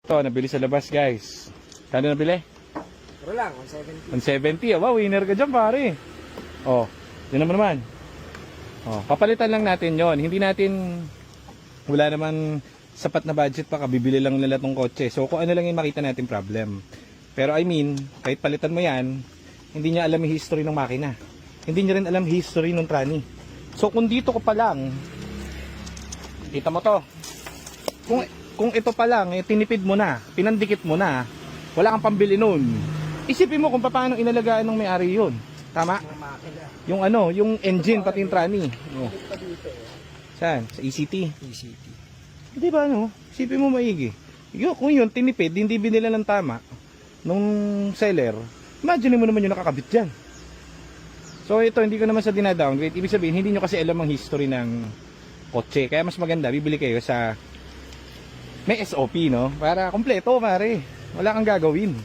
Ito, nabili sa labas guys. Kano nabili? Pero lang, 170. 170. Wow, winner ka dyan pare. Oh, yun naman. Oh, papalitan lang natin yon. Hindi natin, wala naman sapat na budget pa, kabibili lang nila tong kotse. So kung ano lang yung makita natin problem. Pero I mean, kahit palitan mo yan, hindi niya alam yung history ng makina. Hindi niya rin alam history ng trani. So kung dito ko pa lang, kita mo to. Kung ito pa lang, eh, tinipid mo na, pinandikit mo na, wala kang pambili nun. Isipin mo kung paano inalagaan ng may-ari yun. Tama? Yung ano, yung engine pati yung trani. Oh. Saan? Sa ECT? ECT. Di ba ano? Isipin mo maigi. Kung yun, tinipid, hindi binila ng tama nung seller, imagine mo naman yung nakakabit dyan. So ito, hindi ko naman sa dinadowngrade. Ibig sabihin, hindi nyo kasi alam ang history ng kotse. Kaya mas maganda, bibili kayo sa may SOP, no? Para kompleto, pare. Wala kang gagawin.